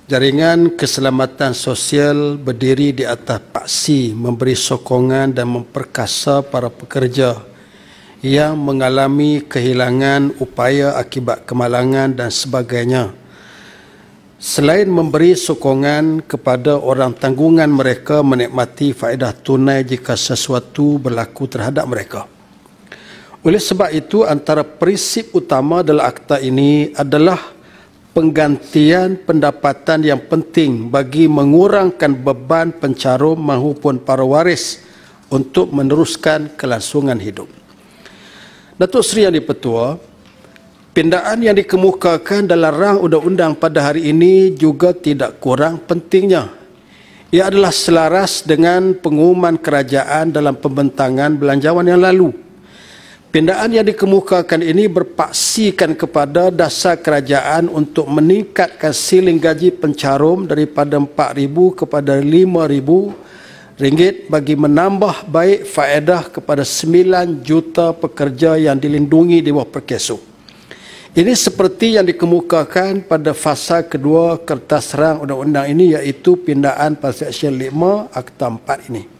Jaringan keselamatan sosial berdiri di atas paksi memberi sokongan dan memperkasa para pekerja yang mengalami kehilangan upaya akibat kemalangan dan sebagainya. Selain memberi sokongan kepada orang tanggungan mereka menikmati faedah tunai jika sesuatu berlaku terhadap mereka. Oleh sebab itu, antara prinsip utama dalam akta ini adalah penggantian pendapatan yang penting bagi mengurangkan beban pencarum maupun para waris untuk meneruskan kelangsungan hidup. Datuk Seri Yang di-Pertua, pindaan yang dikemukakan dalam rang undang-undang pada hari ini juga tidak kurang pentingnya. Ia adalah selaras dengan pengumuman kerajaan dalam pembentangan belanjawan yang lalu. Pindaan yang dikemukakan ini berpaksikan kepada dasar kerajaan untuk meningkatkan siling gaji pencarum daripada RM4,000 kepada RM5,000 bagi menambah baik faedah kepada 9 juta pekerja yang dilindungi di bawah perkeso. Ini seperti yang dikemukakan pada fasa kedua kertas rang undang-undang ini, iaitu pindaan pada Seksyen 5 Akta 4 ini.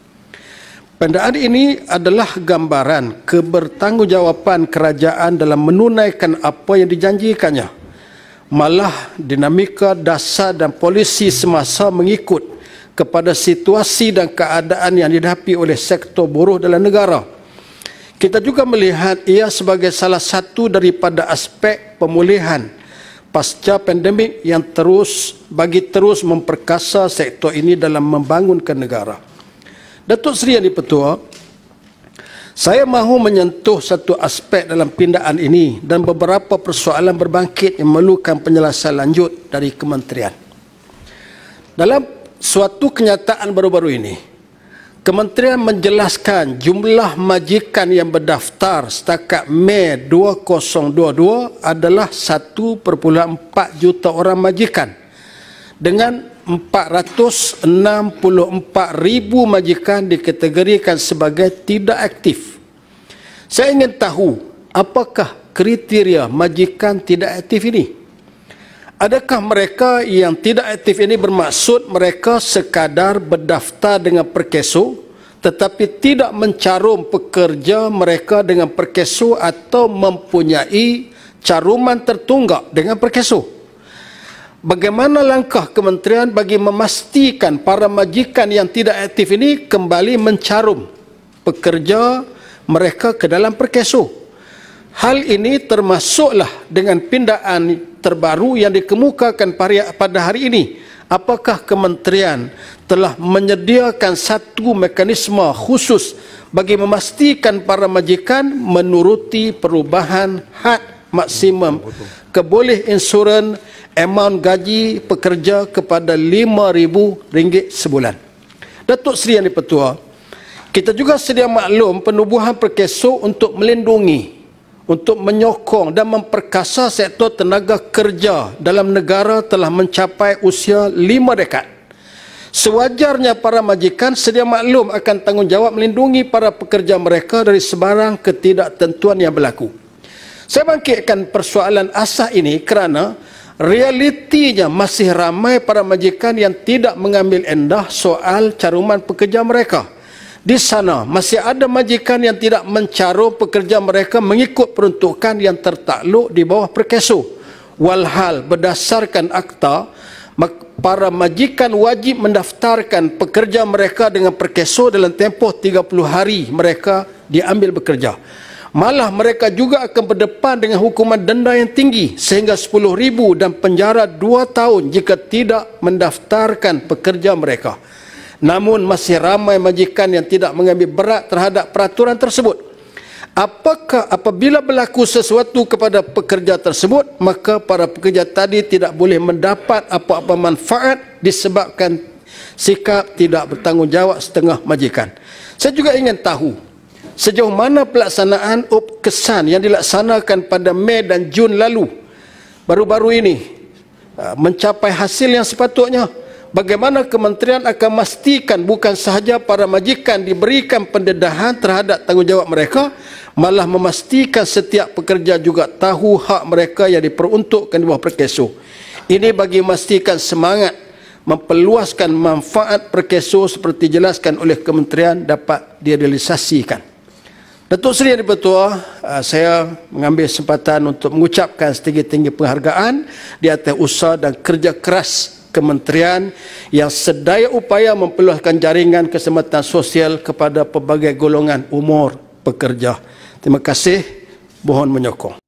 Pindaan ini adalah gambaran kebertanggungjawaban kerajaan dalam menunaikan apa yang dijanjikannya. Malah dinamika dasar dan polisi semasa mengikut kepada situasi dan keadaan yang dihadapi oleh sektor buruh dalam negara. Kita juga melihat ia sebagai salah satu daripada aspek pemulihan pasca pandemik yang terus memperkasa sektor ini dalam membangunkan negara. Datuk Seri Yang di-Pertua, saya mahu menyentuh satu aspek dalam pindaan ini dan beberapa persoalan berbangkit yang memerlukan penyelesaian lanjut dari kementerian. Dalam suatu kenyataan baru-baru ini, kementerian menjelaskan jumlah majikan yang berdaftar setakat Mei 2022 adalah 1.4 juta orang majikan dengan 464,000 majikan dikategorikan sebagai tidak aktif. Saya ingin tahu apakah kriteria majikan tidak aktif ini. Adakah mereka yang tidak aktif ini bermaksud mereka sekadar berdaftar dengan perkeso tetapi tidak mencarum pekerja mereka dengan perkeso atau mempunyai caruman tertunggak dengan perkeso? Bagaimana langkah kementerian bagi memastikan para majikan yang tidak aktif ini kembali mencarum pekerja mereka ke dalam perkeso? Hal ini termasuklah dengan pindaan terbaru yang dikemukakan pada hari ini. Apakah kementerian telah menyediakan satu mekanisme khusus bagi memastikan para majikan menuruti perubahan had maksimum keboleh insurans amount gaji pekerja kepada RM5,000 sebulan? Datuk Seri Yang di-Pertua, kita juga sedia maklum penubuhan perkeso untuk melindungi, untuk menyokong dan memperkasa sektor tenaga kerja dalam negara telah mencapai usia 5 dekad. Sewajarnya para majikan sedia maklum akan tanggungjawab melindungi para pekerja mereka dari sebarang ketidaktentuan yang berlaku. Saya bangkitkan persoalan asas ini kerana realitinya masih ramai para majikan yang tidak mengambil endah soal caruman pekerja mereka. Di sana masih ada majikan yang tidak mencarum pekerja mereka mengikut peruntukan yang tertakluk di bawah perkeso. Walhal berdasarkan akta, para majikan wajib mendaftarkan pekerja mereka dengan perkeso dalam tempoh 30 hari mereka diambil bekerja. Malah mereka juga akan berdepan dengan hukuman denda yang tinggi sehingga RM10,000 dan penjara 2 tahun jika tidak mendaftarkan pekerja mereka. Namun masih ramai majikan yang tidak mengambil berat terhadap peraturan tersebut. Apakah apabila berlaku sesuatu kepada pekerja tersebut, maka para pekerja tadi tidak boleh mendapat apa-apa manfaat disebabkan sikap tidak bertanggungjawab setengah majikan? Saya juga ingin tahu sejauh mana pelaksanaan kesan yang dilaksanakan pada Mei dan Jun lalu baru-baru ini mencapai hasil yang sepatutnya. Bagaimana kementerian akan memastikan bukan sahaja para majikan diberikan pendedahan terhadap tanggungjawab mereka, malah memastikan setiap pekerja juga tahu hak mereka yang diperuntukkan di bawah Perkeso. Ini bagi memastikan semangat memperluaskan manfaat Perkeso seperti dijelaskan oleh Kementerian dapat direalisasikan. Datuk Seri Yang di-Pertua, saya mengambil kesempatan untuk mengucapkan setinggi-tinggi penghargaan di atas usaha dan kerja keras Kementerian yang sedaya upaya memperluaskan jaringan keselamatan sosial kepada pelbagai golongan umur pekerja. Terima kasih, mohon menyokong.